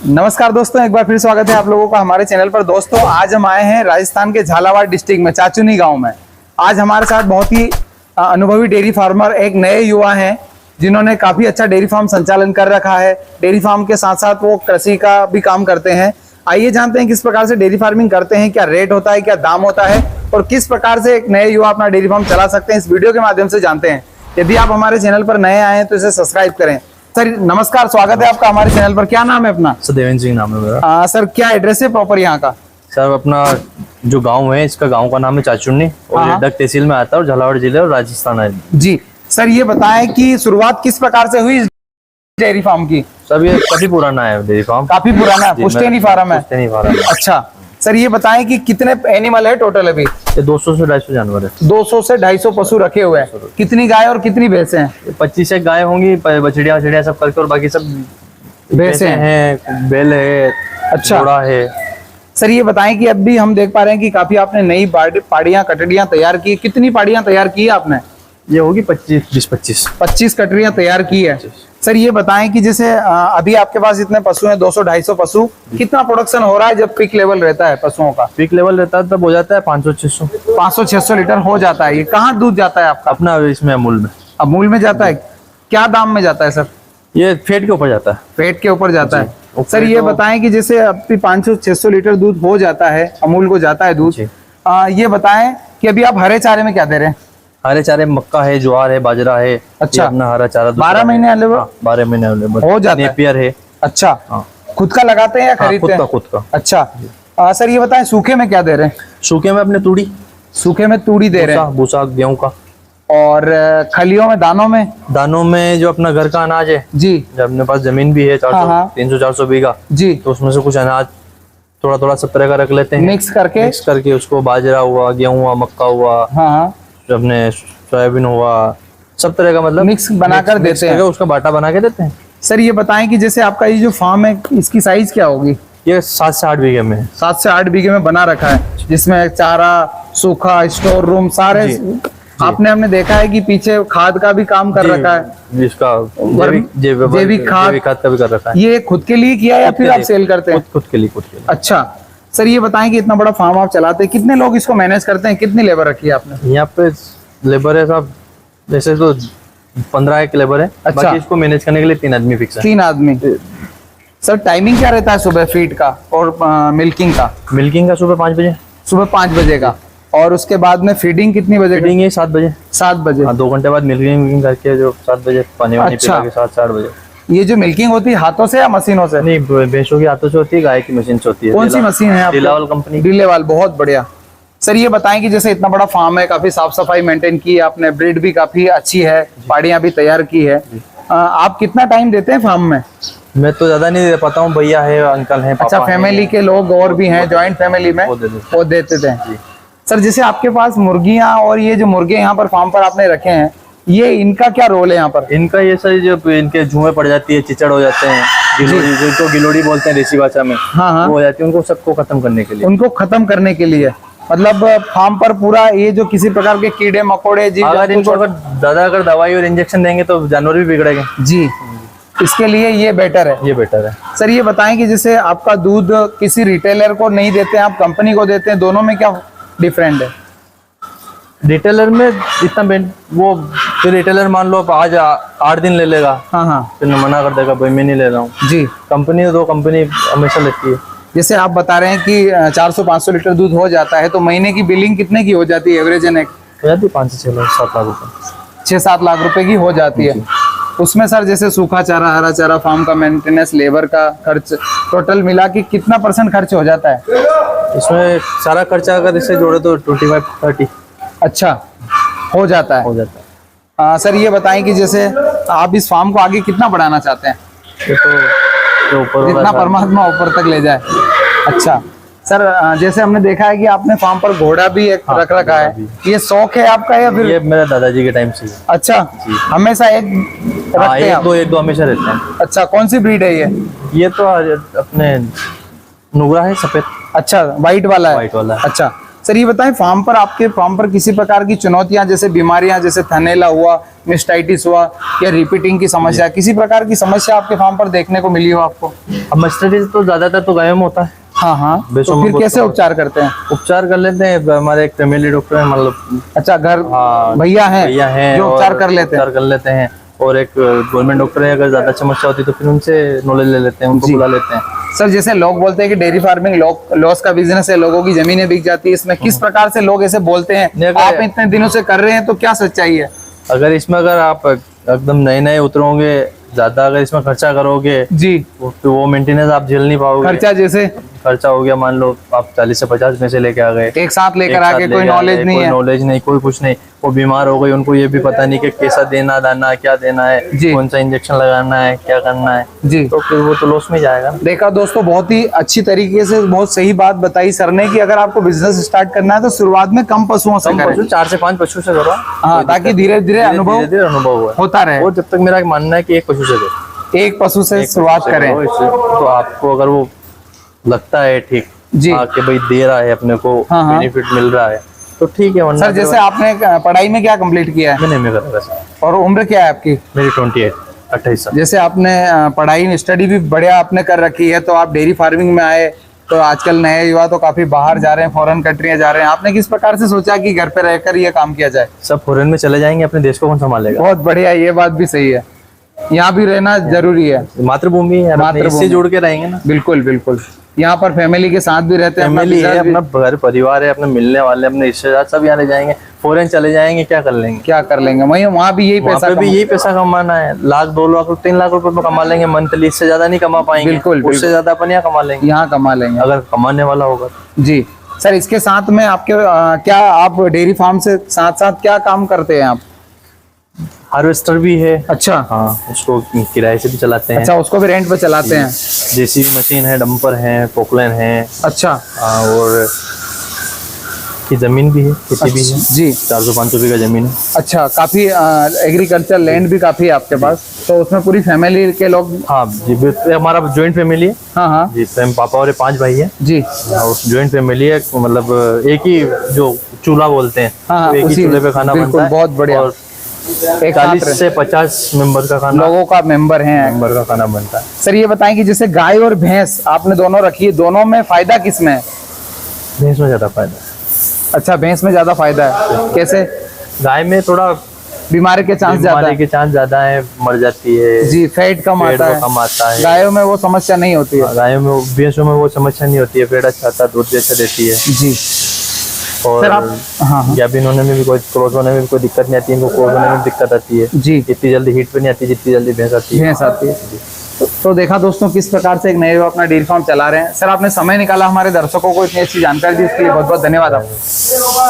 नमस्कार दोस्तों, एक बार फिर स्वागत है आप लोगों का हमारे चैनल पर। दोस्तों आज हम आए हैं राजस्थान के झालावाड़ डिस्ट्रिक्ट में चाचुनी गांव में। आज हमारे साथ बहुत ही अनुभवी डेयरी फार्मर एक नए युवा हैं जिन्होंने काफी अच्छा डेयरी फार्म संचालन कर रखा है। डेयरी फार्म के साथ साथ वो कृषि का भी काम करते हैं। आइए जानते हैं किस प्रकार से डेयरी फार्मिंग करते हैं, क्या रेट होता है, क्या दाम होता है और किस प्रकार से एक नए युवा अपना डेयरी फार्म चला सकते हैं। इस वीडियो के माध्यम से जानते हैं। यदि आप हमारे चैनल पर नए आए हैं तो इसे सब्सक्राइब करें। सर नमस्कार, स्वागत है आपका हमारे चैनल पर। क्या नाम है अपना? सर देवेंद्र सिंह नाम है मेरा। सर क्या एड्रेस है प्रॉपर यहाँ का? सर अपना जो गांव है, इसका गांव का नाम है चाचुनी और ये डग तहसील में आता है और झालावाड़ जिले और राजस्थान है। जी सर, ये बताएं कि शुरुआत किस प्रकार से हुई डेयरी फार्म की? सर ये काफी पुराना है डेयरी फार्म। काफी पुराना है, पुश्तैनी फार्म है। पुश्तैनी फार्म है। अच्छा सर, ये बताएं कि कितने एनिमल है टोटल? अभी ये 200 से 250 जानवर है। 200 से 250 पशु रखे हुए हैं। कितनी गाय और कितनी भैंसे हैं? 25 एक गाय होंगी, बछड़िया वछड़िया सब करके, और बाकी सब भैंसे हैं, बैल है, अच्छा घोड़ा है। सर ये बताएं कि अब भी हम देख पा रहे हैं कि काफी आपने नई पाड़ियां कटड़ियां तैयार की। कितनी पाड़ियां तैयार की है आपने? ये होगी 25 कटड़ियां तैयार की है। सर ये बताएं कि जैसे अभी आपके पास इतने पशु हैं, 200-250 पशु, कितना प्रोडक्शन हो रहा है जब पीक लेवल रहता है पशुओं का? पीक लेवल रहता है तब हो जाता है 500-600 लीटर हो जाता है। ये कहाँ दूध जाता है आपका? अपना इसमें अमूल में। अमूल में जाता है। क्या दाम में जाता है सर? ये फेट के ऊपर जाता है। फेट के ऊपर जाता है। सर ये बताएं कि जैसे अभी 500-600 लीटर दूध हो जाता है, अमूल को जाता है दूध। ये बताएं कि अभी आप हरे चारे में क्या दे रहे हैं? हरे चारे मक्का है, ज्वार है, बाजरा है। अच्छा, अपना हरा चारा 12 महीने अवेलेबल? 12 महीने अवेलेबल हो जाता है। नेपियर है। अच्छा, खुद का लगाते हैं या खरीदते हैं? खुद का। अच्छा सर ये बताएं सूखे में क्या दे रहे हैं? सूखे में अपने तूड़ी। सूखे में तूड़ी दे रहे हैं। भूसा गेहूं का। और खलियों में, दानों में जो अपना घर का अनाज है जी, जब अपने पास जमीन भी है 300-400 बीघा जी, तो उसमें से कुछ अनाज थोड़ा थोड़ा सब तरह का रख लेते हैं, मिक्स करके उसको बाजरा हुआ, गेहूं हुआ, मक्का हुआ, जो अपने सोयाबीन हुआ, सब तरह का मतलब मिक्स बनाकर देते हैं। उसका बाटा बना के देते हैं। सर ये बताएं कि जैसे आपका ये जो फार्म है इसकी साइज क्या होगी? ये 7 से 8 बीघे में है। 7 से 8 बीघे में बना रखा है, जिसमें चारा, सूखा, स्टोर रूम सारे जी। आपने देखा है कि पीछे खाद का भी काम कर रखा है, जिसका जैविक खाद का भी कर रखा है। ये खुद के लिए किया या फिर आप सेल करते हैं? खुद के लिए। अच्छा सर ये बताएं कि इतना बड़ा फार्म आप चलाते हैं, कितने लोग इसको मैनेज करते हैं? कितनी लेबर रखी है आपने? यहाँ पे लेबर है साहब, वैसे तो 15 एक लेबर है। अच्छा, बाकी इसको मैनेज करने के लिए 3 आदमी फिक्स है। 3 आदमी। सर टाइमिंग क्या रहता है सुबह फीड का और मिल्किंग का? मिल्किंग का सुबह 5 बजे। सुबह 5 बजे का। और उसके बाद में फीडिंग कितनी बजे? फीडिंग है 7 बजे। 7 बजे। 2 घंटे बाद मिल्किंग करके जो 7 बजे पानी वानी पिला के 7-8 बजे। ये जो मिल्किंग होती है हाथों से या मशीनों से? नहीं, भैंसों की हाथों से होती है, गाय की मशीन से होती है। कौन सी मशीन है? डिलावाल कंपनी। डिलेवाल, बहुत बढ़िया। सर ये बताएं कि जैसे इतना बड़ा फार्म है, काफी साफ सफाई मेंटेन की है आपने, ब्रीड भी काफी अच्छी है, पाड़ियां भी तैयार की है। आप कितना टाइम देते हैं फार्म में? मैं तो ज्यादा नहीं दे पाता हूँ, भैया है, अंकल है, अच्छा, फैमिली के लोग और भी हैं, ज्वाइंट फैमिली में वो देते थे। सर जैसे आपके पास मुर्गियां और ये जो मुर्गे यहाँ पर फार्म पर आपने रखे हैं, ये इनका क्या रोल है यहाँ पर? इनका ये सर जो इनके जुएं पड़ जाती है, चिचड़ हो जाते हैं, जिनको गिलोड़ी बोलते हैं देसी भाषा में, वो हो जाती है, उनको सबको खत्म करने के लिए। उनको खत्म करने के लिए मतलब फार्म पर पूरा ये जो किसी प्रकार के कीड़े मकोड़े जी, अगर इनको अगर दवाई और इंजेक्शन देंगे तो जानवर भी बिगड़ेंगे जी, इसके लिए ये बेटर है। ये बेटर है। सर ये बताएं कि जैसे आपका दूध किसी रिटेलर को नहीं देते हैं, आप कंपनी को देते हैं, दोनों में क्या डिफरेंट है? रिटेलर में इतना वो फिर रिटेलर मान लो आज 8 दिन ले लेगा, फिर मना कर देगा, भाई मैं नहीं ले रहा हूँ जी। कंपनी हमेशा लेती है। जैसे आप बता रहे हैं कि 400-500 लीटर दूध हो जाता है, तो महीने की बिलिंग कितने की हो जाती है एवरेज? हो जाती है 5 से 7 लाख रुपए। 6-7 लाख रुपए की हो जाती है। उसमें सर जैसे सूखा चारा, हरा चारा, फार्म का मेंटेनेंस, लेबर का खर्च, टोटल मिला के कितना % खर्च हो जाता है इसमें? सारा खर्चा अगर इससे जोड़े तो 25-30। अच्छा हो जाता है। सर ये बताएं कि जैसे आप इस फार्म को आगे कितना बढ़ाना चाहते हैं? तो जितना परमात्मा ऊपर तक ले जाए। अच्छा सर जैसे हमने देखा है कि आपने फार्म पर घोड़ा भी एक रख रखा है, ये शौक है आपका या फिर? ये मेरा दादाजी के टाइम से। अच्छा, हमेशा एक रखते हैं? एक दो हमेशा रहते हैं। अच्छा, कौन सी ब्रीड है ये? ये तो अपने नुगरा है, सफेद। अच्छा, व्हाइट वाला है। व्हाइट वाला है। अच्छा, सर ये बताएं, फार्म पर, आपके फार्म पर किसी प्रकार की चुनौतियां, जैसे बीमारियां, जैसे थनैला हुआ, मिस्टाइटिस हुआ या रिपीटिंग की समस्या, किसी प्रकार की समस्या आपके फार्म पर देखने को मिली हो आपको? अब मिस्टाइटिस तो ज्यादातर तो गायों में होता है। हाँ, तो फिर कैसे उपचार करते हैं? उपचार कर लेते हैं, हमारे एक फैमिली डॉक्टर है, मतलब अच्छा, घर भैया हैं जो उपचार कर लेते हैं। और एक गवर्नमेंट डॉक्टर है, अगर ज्यादा समस्या होती है तो फिर उनसे नॉलेज ले लेते हैं, उनको बुला लेते हैं। सर जैसे लोग बोलते हैं कि डेयरी फार्मिंग लॉस का बिजनेस है, लोगों की जमीनें बिक जाती है, इसमें किस प्रकार से लोग ऐसे बोलते हैं? आप इतने दिनों से कर रहे हैं तो क्या सच्चाई है? अगर आप एकदम नए उतरोगे, ज्यादा अगर इसमें खर्चा करोगे जी, तो वो मेंटेनेंस आप झेल नहीं पाओगे। खर्चा हो गया, मान लो आप 40 से 50 पैसे लेके आ गए, एक साथ लेकर आके, कोई नॉलेज नहीं, कोई कुछ नहीं, वो बीमार हो गई, उनको ये भी पता नहीं कि कैसा देना दाना, क्या देना है, कौन सा इंजेक्शन लगाना है, क्या करना है जी, तो फिर वो तो लॉस में जाएगा। देखा दोस्तों, बहुत ही अच्छी तरीके से बहुत सही बात बताई सर ने कि अगर आपको बिजनेस स्टार्ट करना है तो शुरुआत में कम पशुओं से करें, 4 से 5 पशु से करो। हाँ, ताकि धीरे धीरे अनुभव होता रहे। और जब तक मेरा मानना है कि एक पशु से करो, एक पशु से शुरुआत करें, तो आपको अगर वो लगता है ठीक जी कि भाई दे रहा है अपने को, बेनिफिट मिल रहा है, तो ठीक है। सर जैसे आपने पढ़ाई में क्या कंप्लीट किया है? मैंने कर रहा है। और उम्र क्या है आपकी? मेरी 28 साल। जैसे आपने पढ़ाई स्टडी भी बढ़िया आपने कर रखी है, तो आप डेयरी फार्मिंग में आए, तो आजकल नए युवा तो काफी बाहर जा रहे हैं, फॉरेन कंट्रियां जा रहे हैं, आपने किस प्रकार से सोचा कि घर पे रहकर ये काम किया जाए? सब फॉरेन में चले जाएंगे, अपने देश को कौन संभालेगा? बहुत बढ़िया, ये बात भी सही है, यहाँ भी रहना जरूरी है, मातृभूमि है, मातृभूमि से जुड़ के रहेंगे ना। बिल्कुल बिल्कुल, यहाँ पर फैमिली के साथ भी रहते हैं, फैमिली है, अपना घर परिवार है, अपने मिलने वाले, अपने रिश्तेदार सब यहाँ ले जाएंगे। फॉरेन चले जाएंगे, क्या कर लेंगे? वहाँ भी यही पैसा कमाना है, 1 लाख 2 लाख 3 लाख रुपए तो कमा लेंगे मंथली, इससे ज्यादा नहीं कमा पाएंगे। बिल्कुल, उससे ज्यादा अपन यहाँ कमा लेंगे अगर कमाने वाला होगा जी। सर इसके साथ में आपके क्या, आप डेयरी फार्म से साथ साथ क्या काम करते हैं आप? हार्वेस्टर भी है। अच्छा, हाँ, उसको किराए से भी चलाते हैं। अच्छा, उसको भी रेंट पे चलाते हैं। जेसीबी मशीन है, डंपर है, पोकलेन है। अच्छा, और की जमीन भी है, खेती भी है जी, 400-500 बीघा जमीन है। अच्छा, काफी एग्रीकल्चर लैंड भी काफी है आपके पास, तो उसमें पूरी फैमिली के लोग? हाँ जी, हमारा ज्वाइंट फैमिली है। हाँ जी, पापा और 5 भाई है जी, ज्वाइंट फैमिली है, मतलब एक ही जो चूल्हा बोलते हैं, तो एक ही चूल्हे पे खाना बनता है। बहुत बढ़िया। 40 से 50 मेंबर का खाना, लोगों का मेंबर का खाना बनता है। सर ये बताएं कि जैसे गाय और भैंस आपने दोनों रखी है, दोनों में फायदा किसमें है? भैंस में ज्यादा फायदा है। अच्छा, भैंस में ज्यादा फायदा है, कैसे? गाय में थोड़ा बीमारी के चांस ज्यादा है, मर जाती है जी, फैट कम आता है। गायों में वो समस्या नहीं होती है। गायों में, भैंसों में वो समस्या नहीं होती है, फैट अच्छा आता है, दूध भी अच्छा देती है जी। और गाभिन होने में भी कोई, क्रॉस होने में भी कोई दिक्कत नहीं आती है, इनको क्रॉस होने में दिक्कत आती है जी, इतनी जल्दी हीट पे नहीं आती जितनी जल्दी भैंस आती है। तो देखा दोस्तों किस प्रकार से एक नए अपना डेयरी फार्म चला रहे हैं। सर आपने समय निकाला हमारे दर्शकों को इतनी अच्छी जानकारी दी, इसके लिए बहुत बहुत धन्यवाद आपको।